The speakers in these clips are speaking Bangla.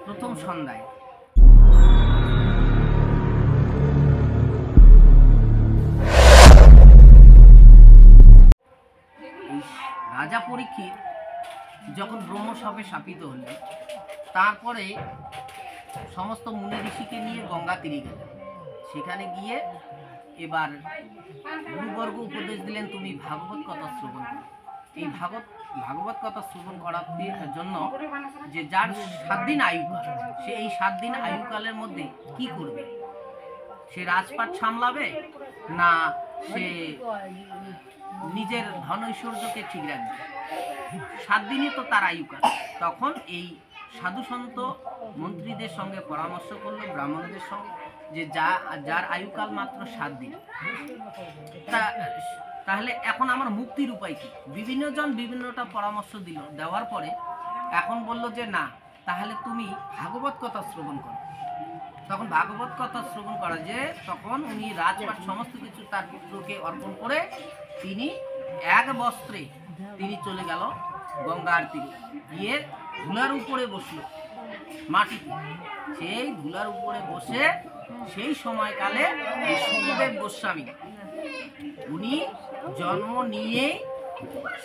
প্রথম সন্ধ্যায় রাজা পরীক্ষিত যখন ব্রহ্মশাপে শাপিত হলেন, তারপরে সমস্ত মুনি ঋষিকে নিয়ে গঙ্গা তীরে গেলেন। সেখানে গিয়ে এবার গুরুবর্গ উপদেশ দিলেন, তুমি ভাগবত কথা শ্রবণ করো। এই ভাগবত কথা শ্রবণ করার জন্য যে যার 7 দিন আয়ুকাল, সে এই 7 দিন আয়ুকালের মধ্যে কি করবে? সে রাজপাট সামলাবে, না সে নিজের ধন ঐশ্বর্যকে ঠিক রাখবে? 7 দিনই তো তার আয়ুকাল। তখন এই সাধু সন্ত মন্ত্রীদের সঙ্গে পরামর্শ করলো, ব্রাহ্মণদের সঙ্গে, যে যার আয়ুকাল মাত্র 7 দিন, তাহলে এখন আমার মুক্তির উপায় কি? বিভিন্ন জন বিভিন্নটা পরামর্শ দিল। দেওয়ার পরে এখন বলল যে না, তাহলে তুমি ভাগবত কথা শ্রবণ করো। তখন ভাগবত কথা শ্রবণ করা, যে তখন উনি রাজপাট সমস্ত কিছু তার পুত্রকে অর্পণ করে তিনি এক বস্ত্রে তিনি চলে গেল গঙ্গার তীরে, গিয়ে ধুলার উপরে বসলো, মাটিতে। সেই ধুলার উপরে বসে সেই সময়কালে সুখদেব গোস্বামী, উনি জন্ম নিয়ে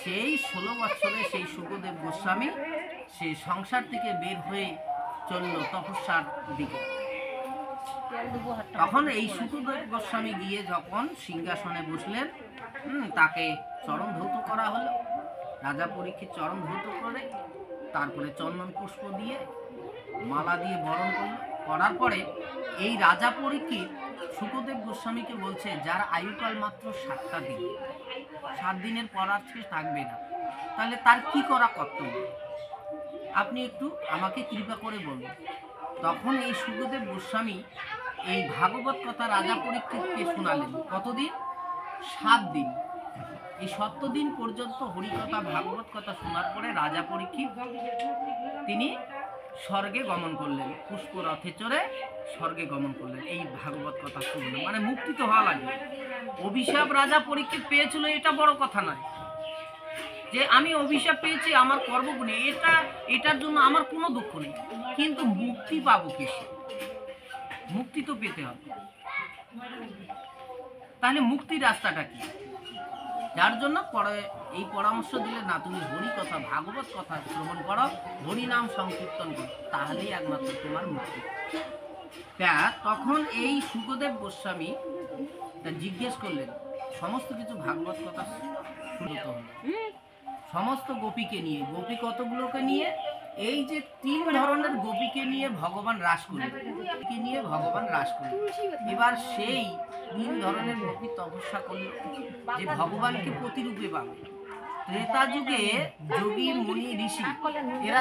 সেই 16 বছরে সেই সুখদেব গোস্বামী সে সংসার থেকে বের হয়ে চলল তপস্যার দিকে। তখন এই সুখদেব গোস্বামী গিয়ে যখন সিংহাসনে বসলেন, তাকে চরণ ধৌত করা হলো। রাজা পরীক্ষিত চরণ ধৌত করে তারপরে চন্দন পুষ্প দিয়ে মালা দিয়ে বরণ করল। করার পরে এই রাজা পরীক্ষিত সুখদেব গোস্বামীকে বলছে, যার আয়ুকাল মাত্র 7টা দিন, 7 দিনের পর আর সে থাকবে না, তাহলে তার কি করা কর্তব্য? আপনি একটু আমাকে কৃপা করে বলুন। তখন এই সুখদেব গোস্বামী এই ভাগবত কথা রাজা পরীক্ষিতকে শোনালেন। কতদিন? 7 দিন। এই 7 দিন পর্যন্ত হরিকথা ভাগবত কথা শোনার পরে রাজা পরীক্ষিত তিনি স্বর্গে গমন করলেন, পুষ্পরথে চড়ে স্বর্গে গমন করলেন। এই ভাগবত কথা শুনলেন, মানে মুক্তি তো হওয়া লাগবে। অভিশাপ রাজা পরীক্ষিত পেয়েছিল, এটা বড় কথা নয় যে আমি অভিশাপ পেয়েছি আমার কর্মগুণে, এটার জন্য আমার কোনো দুঃখ নেই। কিন্তু মুক্তি পাবো কিসে? মুক্তি তো পেতে হবে। তাহলে মুক্তির রাস্তাটা কি? যার জন্য পরে এই পরামর্শ দিলে, না তুমি হরি কথা ভাগবত কথা শ্রবণ করো, হরি নাম সংকীর্তন করো, তাহলেই একমাত্র তোমার মুক্তি। তখন এই সুখদেব গোস্বামী জিজ্ঞেস করলেন, সমস্ত কিছু ভাগবত কথা শুনতে হলো, সমস্ত গোপীকে নিয়ে, গোপী কতগুলোকে নিয়ে? এই যে 3 ধরনের গোপীকে নিয়ে ভগবান রাস করলেন, এবার সেই 3 ধরনের গোপী তপস্যা করল যে ভগবানকে প্রতিরূপে পাবে। ত্রেতা যুগে যোগী মুনি ঋষি এরা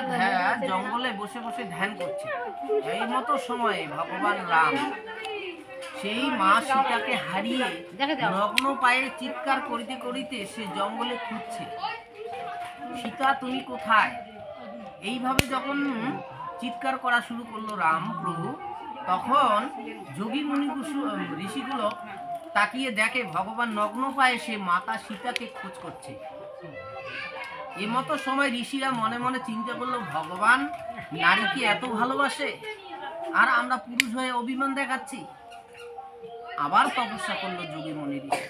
জঙ্গলে বসে বসে ধ্যান করছে। এই মতো সময়ে ভগবান রাম সেই মা সীতাকে হারিয়ে নগ্ন পায়ে চিৎকার করিতে করিতে সে জঙ্গলে খুঁজছে, সীতা তুমি কোথায়? এইভাবে যখন চিৎকার করা শুরু করলো রাম প্রভু, তখন যোগী মুনি ঋষিগুলো তাকিয়ে দেখে ভগবান নগ্ন পায়ে সে মাতা সীতাকে খোঁজ করছে। এই মতো সময় ঋষিরা মনে মনে চিন্তা করলো, ভগবান নারীকে এত ভালোবাসে আর আমরা পুরুষ হয়ে অভিমান দেখাচ্ছি। আবার তপস্যা করলো যোগী মুনি ঋষি।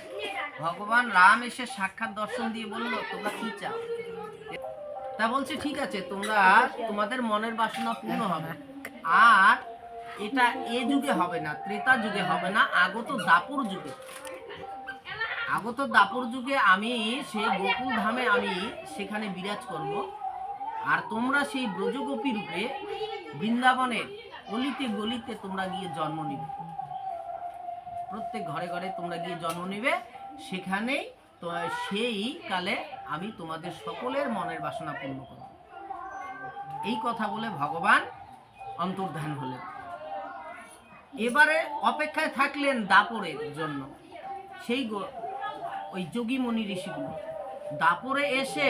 ভগবান রাম এসে সাক্ষাৎ দর্শন দিয়ে বলল, তোমরা কি চাও? তা বলছে, ঠিক আছে, তোমাদের মনের বাসনা পূর্ণ হবে। আর এটা এ যুগে হবে না, ত্রেতা যুগে হবে না, আগত দাপর যুগে আমি সেই গোকুল ধামে আমি সেখানে বিরাজ করব। আর তোমরা সেই ব্রজগোপী রূপে বৃন্দাবনের অলিতে গলিতে তোমরা গিয়ে জন্ম নিবে, প্রত্যেক ঘরে ঘরে তোমরা গিয়ে জন্ম নিবে। সেখানেই তো সেই কালে আমি তোমাদের সকলের মনের বাসনা পূর্ণ করব। এই কথা বলে ভগবান অন্তর্ধান হলেন। এবারে অপেক্ষায় থাকলেন দাপরের জন্য সেই ওই যোগী মুনি ঋষিগুলো। দাপরে এসে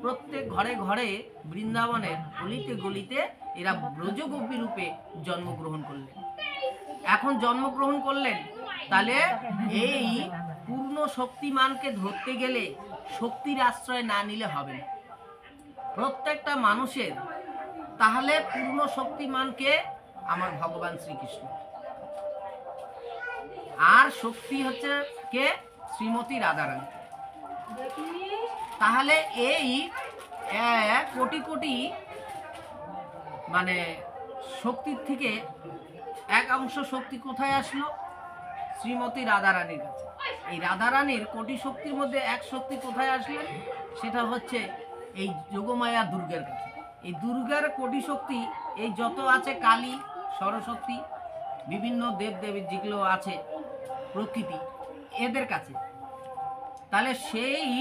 প্রত্যেক ঘরে ঘরে বৃন্দাবনের গলিতে গলিতে এরা ব্রজগোপী রূপে জন্মগ্রহণ করলেন। এখন জন্মগ্রহণ করলেন, তাহলে এই পূর্ণ শক্তিমানকে ধরতে গেলে শক্তির আশ্রয় না নিলে হবে না। প্রত্যেকটা মানুষের তাহলে পূর্ণ শক্তিমানকে আমার ভগবান শ্রীকৃষ্ণ, আর শক্তি হচ্ছে কে? শ্রীমতী রাধারানী। তাহলে এই কোটি কোটি মানে শক্তির থেকে এক অংশ শক্তি কোথায় আসলো? শ্রীমতী রাধারানীর কাছে। এই রাধারানীর কোটি শক্তির মধ্যে এক শক্তি কোথায় আসলেন? সেটা হচ্ছে এই যোগমায়া দুর্গার কাছে। এই দুর্গার কোটি শক্তি এই যত আছে, কালী, সরস্বতী, বিভিন্ন দেবদেবী যেগুলো আছে প্রকৃতি, এদের কাছে। তাহলে সেই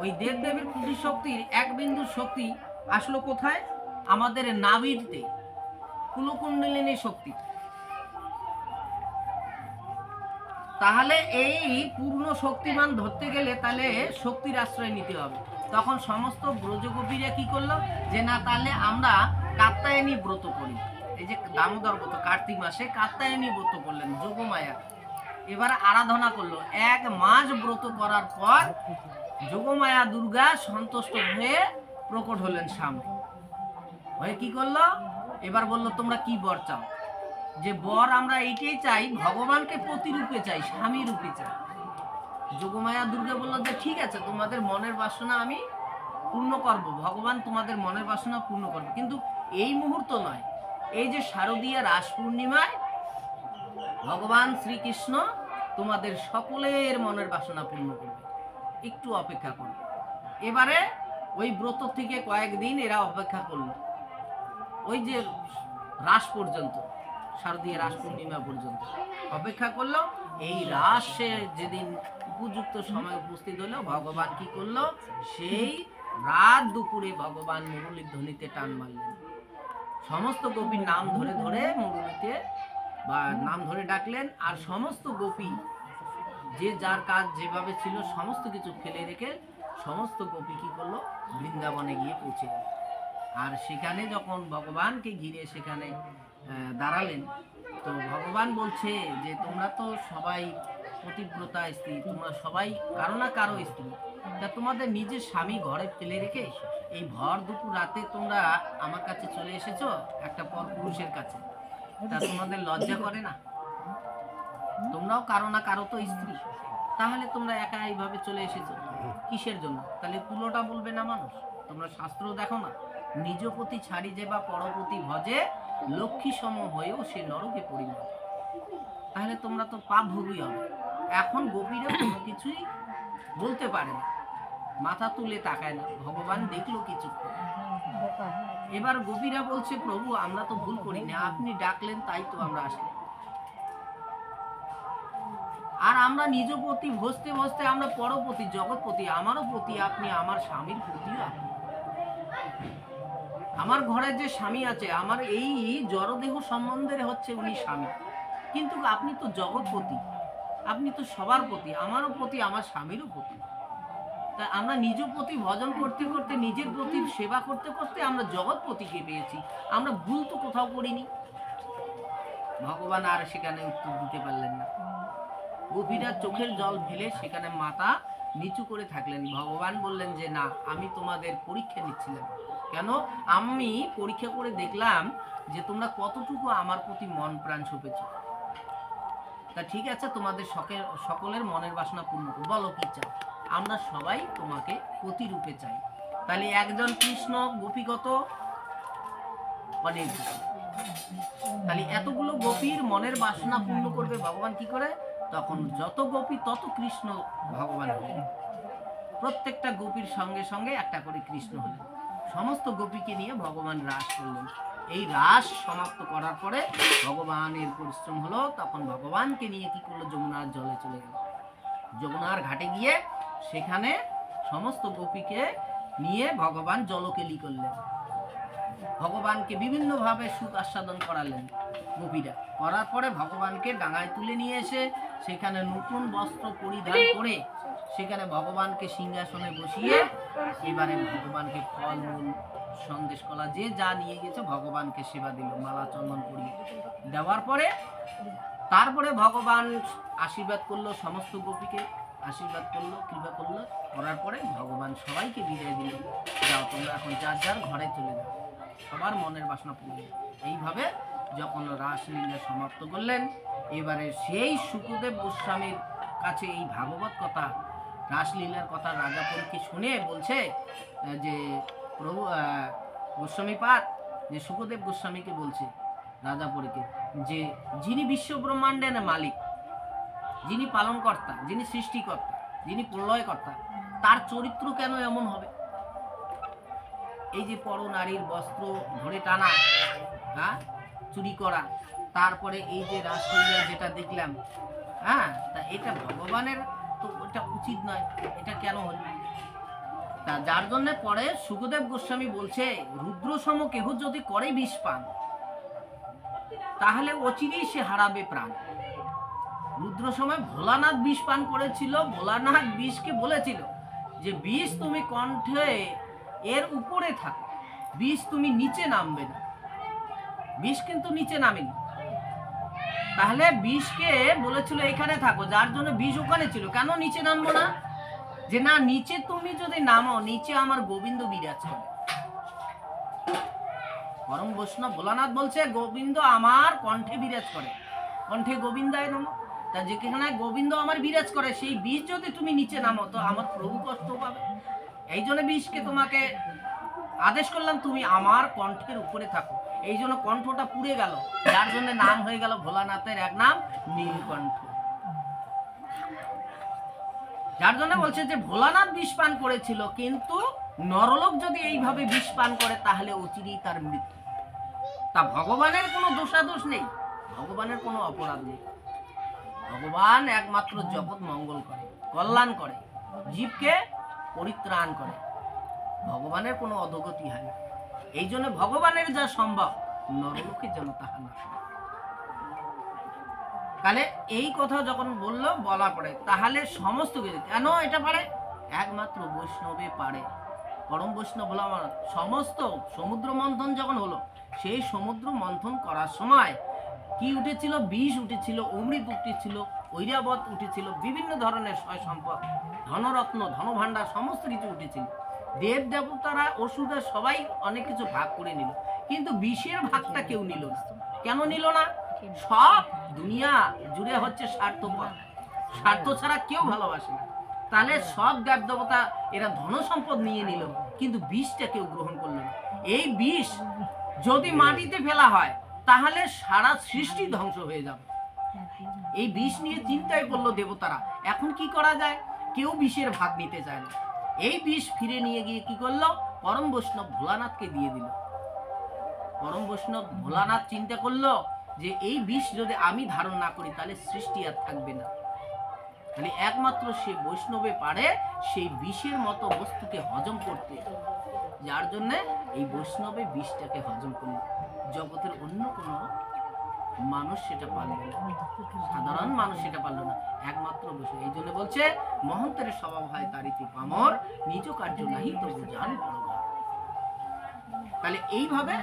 ওই দেবদেবীর কোটি শক্তির এক বিন্দু শক্তি আসলো কোথায়? আমাদের নাভিতে, কুলকুণ্ডলিনী শক্তি। তাহলে এই পূর্ণ শক্তিমান ধরতে গেলে তাহলে শক্তির আশ্রয় নিতে হবে। তখন সমস্ত ব্রজগোপীরা কি করলো? যে না, তাহলে আমরা কাত্যায়নী ব্রত করি। এই যে দামোদর ব্রত, কার্তিক মাসে কাত্যায়নী ব্রত করলেন যোগমায়া। এবার আরাধনা করলো। 1 মাস ব্রত করার পর যোগমায়া দুর্গা সন্তুষ্ট হয়ে প্রকট হলেন সামনে। হয়ে কি করলো? এবার বললো তোমরা কি বর চাও? যে বর আমরা এইটাই চাই, ভগবানকে প্রতিরূপে চাই, স্বামী রূপে চাই। যোগমায়া দুর্গা বললো যে ঠিক আছে, তোমাদের মনের বাসনা আমি পূর্ণ করব, ভগবান তোমাদের মনের বাসনা পূর্ণ করবে, কিন্তু এই মুহূর্ত নয়। এই যে শারদীয়া রাস পূর্ণিমায় ভগবান শ্রীকৃষ্ণ তোমাদের সকলের মনের বাসনা পূর্ণ করবে, একটু অপেক্ষা করো। এবারে ওই ব্রত থেকে কয়েকদিন এরা অপেক্ষা করলো, ওই যে রাস পর্যন্ত, শারদীয় রাস পূর্ণিমা পর্যন্ত অপেক্ষা করলো। এই রাসে যেদিন উপযুক্ত সময় উপস্থিত হলো, ভগবান কি করলো? সেই রাত দুপুরে ভগবান মুরলীর ধ্বনিতে টান মারলেন। সমস্ত গোপীর নাম ধরে ধরে মুরলীতে বা নাম ধরে ডাকলেন, আর সমস্ত গোপী যে যার কাজ যেভাবে ছিল সমস্ত কিছু ফেলে রেখে সমস্ত গোপী কি করলো? বৃন্দাবনে গিয়ে পৌঁছে গেল। আর সেখানে যখন ভগবানকে ঘিরে সেখানে দাঁড়ালেন, তো ভগবান বলছে যে তোমরা তো সবাই পতিব্রতা স্ত্রী, তোমরা সবাই কারো না কারো স্ত্রী, তা তোমাদের নিজের স্বামী ঘরে ফেলে রেখে এই ভর দুপুর রাতে তোমরা আমার কাছে চলে এসেছো একটা পরপুরুষের কাছে, তা তোমাদের লজ্জা করে না? তোমরাও কারো না কারো তো স্ত্রী, তাহলে তোমরা একা এইভাবে চলে এসেছো কিসের জন্য? তাহলে পুরোটা বলবে না মানুষ? তোমরা শাস্ত্র দেখো না? নিজপতি ছাড়ি যে বা পরপতি ভজে, লক্ষ্মী সম হয়েও সে নরকে পরিণত। তাহলে তোমরা তো পাপ ভোগী হবে। এখন গোপীরা কোনো কিছুই বলতে পারে না, মাথা তুলে তাকায় না। ভগবান দেখলো কিছুক্ষণ, এবার গোপীরা বলছে প্রভু আমরা তো ভুল করি না, আপনি ডাকলেন তাই তো আমরা আসলাম। আর আমরা নিজ পতি ভজতে ভজতে আমরা পরপতি, জগৎপতি, আমারও পতি আপনি, আমার স্বামীর পতিও আপনি। আমার ঘরে যে স্বামী আছে, আমার এই জড়দেহ সম্বন্ধের হচ্ছে উনি স্বামী, কিন্তু আপনি তো জগৎপতি, আপনি তো সবার প্রতি, আমারও প্রতি, আমার স্বামীরও প্রতি। তা আমরা নিজ প্রতি ভজন করতে করতে, নিজের প্রতি সেবা করতে করতে আমরা জগৎপতিকে পেয়েছি, আমরা ভুল তো কোথাও করিনি। ভগবান আর সেখানে উত্তর দিতে পারলেন না। গোপীরা চোখের জল ফেলে সেখানে মাথা নিচু করে থাকলেন। ভগবান বললেন যে না, আমি তোমাদের পরীক্ষা নিচ্ছিলাম। কেন? আমি পরীক্ষা করে দেখলাম যে তোমরা কতটুকু আমার প্রতি মন প্রাণ সঁপেছ। তা ঠিক আছে, তোমাদের সকলের মনের বাসনা পূর্ণ করো, বলো কি চাও? আমরা সবাই তোমাকে প্রতিরূপে চাই। তাহলে একজন কৃষ্ণ গোপীগত অনেক, তাহলে এতগুলো গোপীর মনের বাসনা পূর্ণ করবে ভগবান কি করে? তখন যত গোপী তত কৃষ্ণ ভগবান হলেন। প্রত্যেকটা গোপীর সঙ্গে সঙ্গে একটা করে কৃষ্ণ হলেন। সমস্ত গোপীকে নিয়ে ভগবান রাস করলেন। এই রাস সমাপ্ত করার পরে ভগবানের পরিশ্রম হলো, তখন ভগবানকে নিয়ে কি করলো? যমুনার জলে চলে গেল। যমুনার ঘাটে গিয়ে সেখানে সমস্ত গোপীকে নিয়ে ভগবান জলকেলি করলেন। ভগবানকে বিভিন্নভাবে সুখ আস্বাদন করালেন গোপীরা। করার পরে ভগবানকে ডাঙায় তুলে নিয়ে এসে সেখানে নতুন বস্ত্র পরিধান করে সেখানে ভগবানকে সিংহাসনে বসিয়ে এবারে ভগবানকে ফল মূল সন্দেশ কলা যে যা নিয়ে গেছে ভগবানকে সেবা দিল, মালা চন্দন পরিয়ে দেওয়ার পরে তারপরে ভগবান আশীর্বাদ করলো, সমস্ত গোপীকে আশীর্বাদ করলো, কৃপা করলো। করার পরে ভগবান সবাইকে বিদায় দিল, যাও তোমরা এখন যার যার ঘরে চলে যাও। সবার মনের বাসনা পূরণ। এইভাবে যখন রাসলীলা সমাপ্ত করলেন, এবারে সেই শুকদেব গোস্বামীর কাছে এই ভাগবত কথা, রাসলীলার কথা রাজা পরীক্ষিত শুনে বলছে যে প্রভু গোস্বামীপাদ, যে শুকদেব গোস্বামীকে বলছে রাজা পরীক্ষিত, যে যিনি বিশ্ব ব্রহ্মাণ্ডের মালিক, যিনি পালনকর্তা, যিনি সৃষ্টিকর্তা, যিনি প্রলয়কর্তা, তার চরিত্র কেন এমন হবে? এই যে পর নারীর বস্ত্র ধরে টানা, হ্যাঁ, চুরি করা, তারপরে এই যে রাসলীলা যেটা দেখলাম, হ্যাঁ, তা এটা ভগবানের তো এটা উচিত নয়, এটা কেন হল? তা যার জন্য পরে শুকদেব গোস্বামী বলছে, রুদ্রসম কেহ যদি করে বিষ পান, তাহলে অচিরেই সে হারাবে প্রাণ। রুদ্র সময় ভোলানাথ বিষ পান করেছিল। ভোলানাথ বিষকে বলেছিল যে বিষ তুমি কণ্ঠে এর উপরে থাকো, বিষ তুমি নিচে নামবে না। বিষ কিন্তু নিচে নামেনি। তাহলে বিষকে বলেছিল এখানে থাকো, যার জন্য বিষ ওখানে ছিল। কেন নিচে নামবো না? যে না, নিচে তুমি যদি নামো, নিচে আমার গোবিন্দ বিরাজ করে। পরম বৈষ্ণব ভোলানাথ বলছে গোবিন্দ আমার কণ্ঠে বিরাজ করে, কণ্ঠে গোবিন্দায় নমঃ। তা যেখানে গোবিন্দ আমার বিরাজ করে, সেই বীজ যদি তুমি নিচে নামো তো আমার প্রভু কষ্ট পাবে। এই জন্য বীজকে তোমাকে আদেশ করলাম তুমি আমার কণ্ঠের উপরে থাকো। এই জন্য কণ্ঠটা পুড়ে গেল, যার জন্য নাম হয়ে গেল ভোলানাথের এক নাম নীলকণ্ঠ। যার জন্য বলছে যে ভোলানাথ বিষ পান করেছিল, কিন্তু নরলোক যদি এইভাবে বিষ পান করে তাহলে অচিরেই তার মৃত্যু। তা ভগবানের কোনো দোষাদোষ নেই, ভগবানের কোনো অপরাধ নেই। ভগবান একমাত্র জগৎ মঙ্গল করে, কল্যাণ করে, জীবকে পরিত্রাণ করে। ভগবানের কোনো অধোগতি হয় না। এই জন্য ভগবানের যা সম্ভব নরলোকের জন্য তাহা না। তাহলে এই কথা যখন বললো, বলা পড়ে, তাহলে সমস্ত কিছু কেন এটা পারে? একমাত্র বৈষ্ণবে পারে। পরম বৈষ্ণব হলো আমার। সমস্ত সমুদ্র মন্থন যখন হলো, সেই সমুদ্র মন্থন করার সময় কি উঠেছিল? বিষ উঠেছিল, অমৃত উঠেছিল, ঐরাবত উঠেছিল, বিভিন্ন ধরনের সয় সম্পদ, ধনরত্ন, ধনভাণ্ডার সমস্ত কিছু উঠেছিল। দেব দেবতারা, অসুররা সবাই অনেক কিছু ভাগ করে নিল, কিন্তু বিষের ভাগটা কেউ নিল না। কেন নিল না? সব দুনিয়া জুড়ে হচ্ছে স্বার্থপর, স্বার্থ ছাড়া কেউ ভালোবাসে না। তাহলে সব দেব দেবতা এরা ধন সম্পদ নিয়ে নিল, কিন্তু বিষটা কেউ গ্রহণ করলো না। এই বিষ যদি মাটিতে ফেলা হয় তাহলে সারা সৃষ্টি ধ্বংস হয়ে যাবে। এই বিষ নিয়ে চিন্তায় পড়লো দেবতারা, এখন কি করা যায়? কেউ বিষের ভাগ নিতে চায় না। এই বিষ ফিরে নিয়ে গিয়ে কি করলো? পরম বৈষ্ণব ভোলানাথকে দিয়ে দিল। পরম বৈষ্ণব ভোলানাথ চিন্তা করলো যে এই বিষ যদি আমি ধারণ না করি তাহলে সৃষ্টি আর থাকবে না। তাহলে একমাত্র সে বৈষ্ণবে পারে সেই বিষের মতো বস্তুকে হজম করতে, যার জন্য এই বৈষ্ণবে বিষটাকে হজম করলো। জগতের অন্য কোনো মানুষ সেটা পারল না, সাধারণ মানুষ সেটা পারল না, একমাত্র বৈষ্ণব। এই জন্য বলছে মহন্তের স্বভাব হয় তারিতে পামর, নিজ কার্য নাহি তবু জান বড় ভার। তাহলে এইভাবে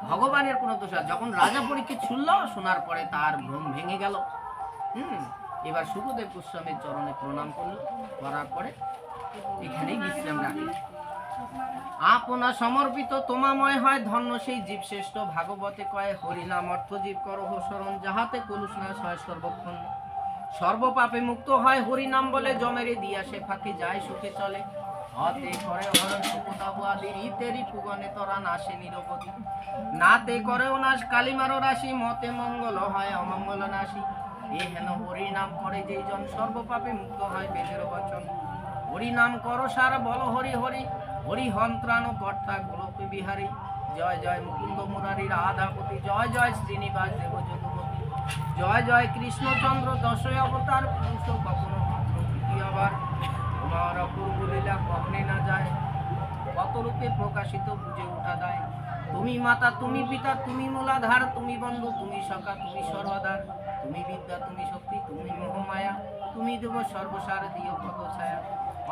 ভগবানের কোনো দোষ। যখন রাজা পরীক্ষিত শুনলো, শোনার পরে তার ভ্রম ভেঙে গেল। এবার শুকদেব গোস্বামীর চরণে প্রণাম করলো, করার পরে এখানেই বিশ্রাম রাখি। আপনা সমর্পিত তোমাময় হয় ধন্য সেই জীব শ্রেষ্ঠ, ভাগবতে কয় হরিনাম অর্থ জীব করহ শরণ, যাহাতে কলুষ নাশ হয় সর্বক্ষণ। সর্বপাপে মুক্ত হয় হরিনাম বলে, জমেরে দিয়া সে ফাঁকে যায় সুখে চলে। হতে করে হরণ সুপতাবু আদি রীতেরি পুগনে তরা নাশে নিরবধি। নাতে করেও নাশ কালিমারো রাশি, মতে মঙ্গল হয় অমঙ্গল নাশি। এ হেন হরিনাম করে যেই জন, সর্বপাপে মুক্ত হয় বেদের বচন। হরিনাম করো সারা বল হরি হরি, হরি হন ত্রাণ কর্তা গোলকে বিহারী। জয় জয় মুকুন্দ মুরারি রাধাপতি, জয় জয় শ্রীনিবাস দেব যদুপতি। জয় জয় কৃষ্ণচন্দ্র দশই অবতার, পুরুষ কখনো প্রকৃতি আবার। তোমার অপূর্ব লীলা কখনে না যায়, কত রূপে প্রকাশিত বুঝে ওঠা দায়। তুমি মাতা, তুমি পিতা, তুমি মূলাধার, তুমি বন্ধু, তুমি সখা, তুমি সর্বদার। তুমি বিদ্যা, তুমি শক্তি, তুমি মোহমায়া, তুমি দেব সর্বসার দিও পদ ছায়া।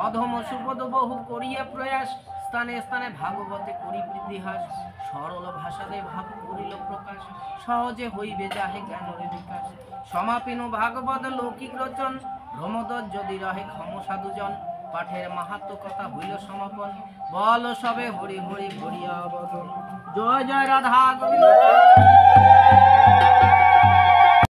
অধম সুপদ বহু করিয়া প্রয়াস, স্থানে স্থানে ভাগবতে করি বৃদ্ধিহাস। সরল ভাষাতে ভাব করিল প্রকাশ, সহজে হইবে যাহে জ্ঞানের বিকাশ। সমাপীন ভাগবত লৌকিক রচন, ভ্রমদর যদি রহে ক্ষম সাধুজন। পাঠের মাহাত্ম কথা হইল সমাপন, বল সবে হরি হরি হরিয়া বদন। জয় জয় রাধা গোবিন্দ।